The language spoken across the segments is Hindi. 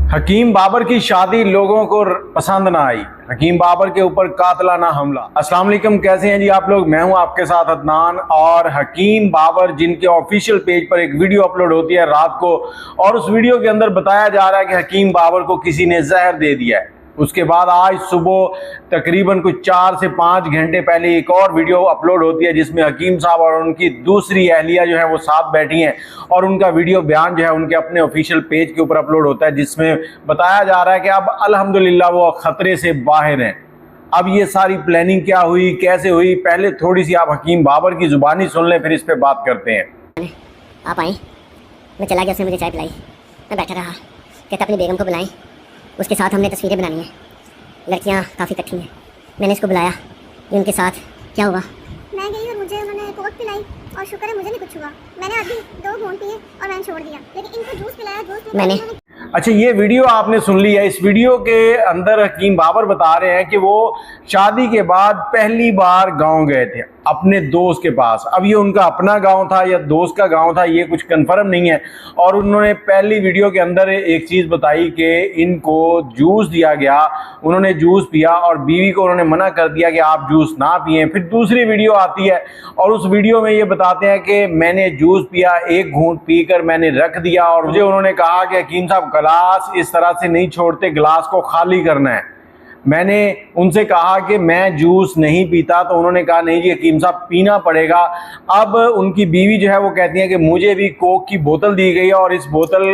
हकीम बाबर की शादी लोगों को पसंद ना आई, हकीम बाबर के ऊपर कातलाना हमला। अस्सलाम वालेकुम, कैसे हैं जी आप लोग। मैं हूं आपके साथ अदनान। और हकीम बाबर जिनके ऑफिशियल पेज पर एक वीडियो अपलोड होती है रात को, और उस वीडियो के अंदर बताया जा रहा है कि हकीम बाबर को किसी ने जहर दे दिया है। उसके बाद आज सुबह तकरीबन कुछ 4 से 5 घंटे पहले एक और वीडियो अपलोड होती है जिसमें हकीम साहब और उनकी दूसरी अहलिया जो है वो साथ बैठी हैं, और उनका वीडियो बयान जो है उनके अपने ऑफिशियल पेज के ऊपर अपलोड होता है जिसमें बताया जा रहा है कि अब अल्हम्दुलिल्लाह वो खतरे से बाहर हैं। अब ये सारी प्लानिंग क्या हुई, कैसे हुई, पहले थोड़ी सी आप हकीम बाबर की जुबानी सुन लें, फिर इस पर बात करते हैं। आप आई, मैं चला गया, उसने मुझे चाय पिलाई, मैं बैठा रहा, कहता अपनी बेगम को बुलाएं, उसके साथ हमने तस्वीरें बनानी हैं, लड़कियां काफ़ी इकट्ठी हैं। मैंने इसको बुलाया, ये उनके साथ क्या हुआ। मैं गई और मुझे उन्होंने कोक पिलाई और शुक्र है मुझे नहीं कुछ हुआ। मैंने अभी 2 घूंट पिए और मैंने छोड़ दिया, लेकिन इनको जूस पिलाया, जूस मैंने अच्छा, ये वीडियो आपने सुन ली है। इस वीडियो के अंदर हकीम बाबर बता रहे हैं कि वो शादी के बाद पहली बार गांव गए थे अपने दोस्त के पास। अब ये उनका अपना गांव था या दोस्त का गांव था, ये कुछ कंफर्म नहीं है। और उन्होंने पहली वीडियो के अंदर एक चीज़ बताई कि इनको जूस दिया गया, उन्होंने जूस पिया और बीवी को उन्होंने मना कर दिया कि आप जूस ना पिए। फिर दूसरी वीडियो आती है और उस वीडियो में ये बताते हैं कि मैंने जूस पिया, 1 घूंट पीकर मैंने रख दिया, और मुझे उन्होंने कहा कि हकीम साहब गिलास इस तरह से नहीं छोड़ते, गिलास को खाली करना है। मैंने उनसे कहा कि मैं जूस नहीं पीता, तो उन्होंने कहा नहीं जी हकीम साहब पीना पड़ेगा। अब उनकी बीवी जो है वो कहती है कि मुझे भी कोक की बोतल दी गई और इस बोतल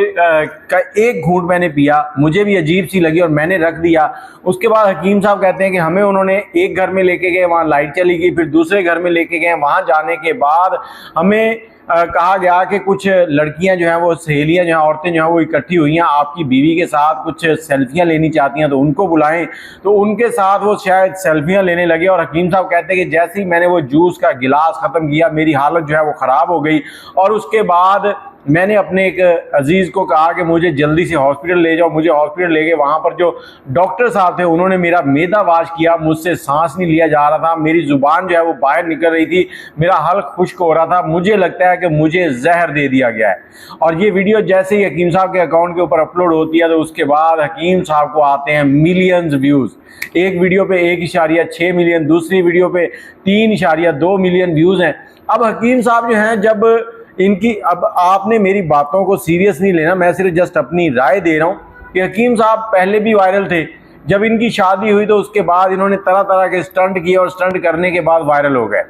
का 1 घूंट मैंने पिया, मुझे भी अजीब सी लगी और मैंने रख दिया। उसके बाद हकीम साहब कहते हैं कि हमें उन्होंने एक घर में लेके गए, वहाँ लाइट चली गई, फिर दूसरे घर में लेके गए, वहाँ जाने के बाद हमें कहा गया कि कुछ लड़कियां जो हैं वो सहेलियां जो हैं, औरतें जो हैं वो इकट्ठी हुई हैं, आपकी बीवी के साथ कुछ सेल्फियां लेनी चाहती हैं तो उनको बुलाएं। तो उनके साथ वो शायद सेल्फियां लेने लगे, और हकीम साहब कहते हैं कि जैसे ही मैंने वो जूस का गिलास ख़त्म किया मेरी हालत जो है वो ख़राब हो गई, और उसके बाद मैंने अपने एक अजीज़ को कहा कि मुझे जल्दी से हॉस्पिटल ले जाओ। मुझे हॉस्पिटल ले गए, वहाँ पर जो डॉक्टर साहब थे उन्होंने मेरा मैदा वाश किया, मुझसे सांस नहीं लिया जा रहा था, मेरी ज़ुबान जो है वो बाहर निकल रही थी, मेरा हल्क खुश्क हो रहा था, मुझे लगता है कि मुझे जहर दे दिया गया है। और ये वीडियो जैसे ही हकीम साहब के अकाउंट के ऊपर अपलोड होती है तो उसके बाद हकीम साहब को आते हैं मिलियंस व्यूज़। एक वीडियो पे 1.6 मिलियन, दूसरी वीडियो पे 3.2 मिलियन व्यूज़ हैं। अब हकीम साहब जो हैं, जब इनकी, अब आपने मेरी बातों को सीरियस नहीं लेना, मैं सिर्फ जस्ट अपनी राय दे रहा हूँ कि हकीम साहब पहले भी वायरल थे। जब इनकी शादी हुई तो उसके बाद इन्होंने तरह तरह के स्टंट किए और स्टंट करने के बाद वायरल हो गए,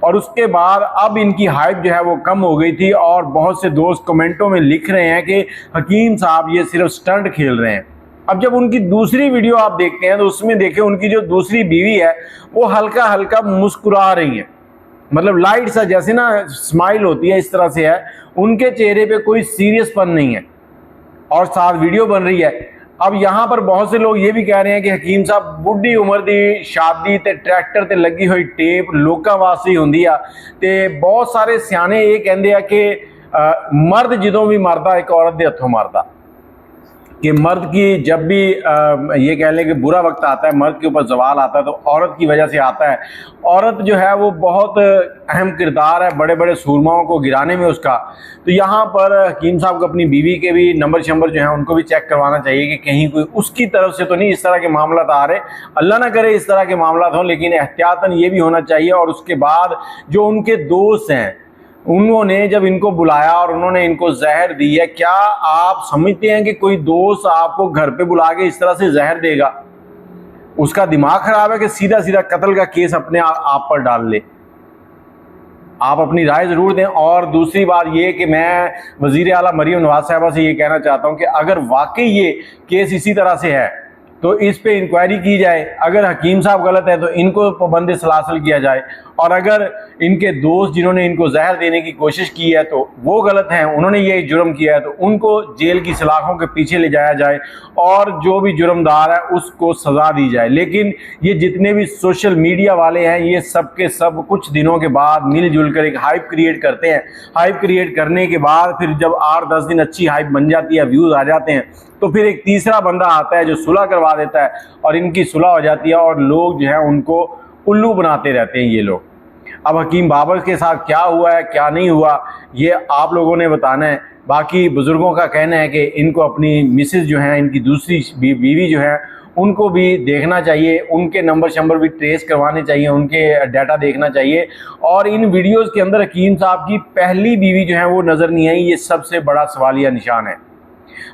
और उसके बाद अब इनकी हाइप जो है वो कम हो गई थी। और बहुत से दोस्त कमेंटों में लिख रहे हैं कि हकीम साहब ये सिर्फ स्टंट खेल रहे हैं। अब जब उनकी दूसरी वीडियो आप देखते हैं तो उसमें देखें उनकी जो दूसरी बीवी है वो हल्का हल्का मुस्कुरा रही है, मतलब लाइट सा जैसे ना स्माइल होती है इस तरह से है, उनके चेहरे पे कोई सीरियसपन नहीं है, और साथ वीडियो बन रही है। अब यहाँ पर बहुत से लोग ये भी कह रहे हैं कि हकीम साहब बुढ़ी उम्र दी शादी ते ट्रैक्टर ते लगी हुई टेप लोकां वास्ते हुंदी आ, ते बहुत सारे सियाने ये कहते हैं कि मर्द जदों भी मरदा एक औरत के हथों मरदा, कि मर्द की जब भी ये कह लें कि बुरा वक्त आता है, मर्द के ऊपर जवाल आता है तो औरत की वजह से आता है। औरत जो है वो बहुत अहम किरदार है बड़े बड़े सूरमाओं को गिराने में उसका। तो यहाँ पर हकीम साहब को अपनी बीवी के भी नंबर शंबर जो है उनको भी चेक करवाना चाहिए कि कहीं कोई उसकी तरफ से तो नहीं इस तरह के मामला आ रहे। अल्लाह ना करे इस तरह के मामला हों, लेकिन एहतियातन ये भी होना चाहिए। और उसके बाद जो उनके दोस्त हैं उन्होंने जब इनको बुलाया और उन्होंने इनको जहर दी है, क्या आप समझते हैं कि कोई दोस्त आपको घर पे बुला के इस तरह से जहर देगा? उसका दिमाग खराब है कि सीधा सीधा कत्ल का केस अपने आप पर डाल ले? आप अपनी राय ज़रूर दें। और दूसरी बात ये कि मैं वज़ीर आला मरीम नवाज साहबा से ये कहना चाहता हूँ कि अगर वाकई ये केस इसी तरह से है तो इस पे इंक्वायरी की जाए। अगर हकीम साहब गलत है तो इनको पाबंद सलासल किया जाए, और अगर इनके दोस्त जिन्होंने इनको जहर देने की कोशिश की है तो वो गलत हैं, उन्होंने ये जुर्म किया है तो उनको जेल की सलाखों के पीछे ले जाया जाए, और जो भी जुर्मदार है उसको सज़ा दी जाए। लेकिन ये जितने भी सोशल मीडिया वाले हैं ये सब के सब कुछ दिनों के बाद मिलजुल कर एक हाइप क्रिएट करते हैं। हाइप क्रिएट करने के बाद फिर जब 8-10 दिन अच्छी हाइप बन जाती है, व्यूज़ आ जाते हैं, तो फिर एक तीसरा बंदा आता है जो सुलह करवा देता है और इनकी सुलह हो जाती है, और लोग जो है उनको उल्लू बनाते रहते हैं ये लोग। अब हकीम बाबर के साथ क्या हुआ है क्या नहीं हुआ ये आप लोगों ने बताना है। बाकी बुज़ुर्गों का कहना है कि इनको अपनी मिसेज़ जो हैं, इनकी दूसरी बीवी जो है, उनको भी देखना चाहिए, उनके नंबर भी ट्रेस करवाने चाहिए, उनके डाटा देखना चाहिए। और इन वीडियोज़ के अंदर हकीम साहब की पहली बीवी जो है वो नज़र नहीं आई, ये सबसे बड़ा सवालिया निशान है।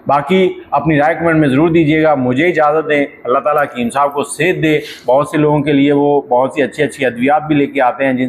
बाकी अपनी राय कमेंट में ज़रूर दीजिएगा। मुझे इजाज़त दें। अल्लाह ताला हकीम साहब को सेहत दे। बहुत से लोगों के लिए वो बहुत सी अच्छी अच्छी अद्वियात भी लेके आते हैं जिन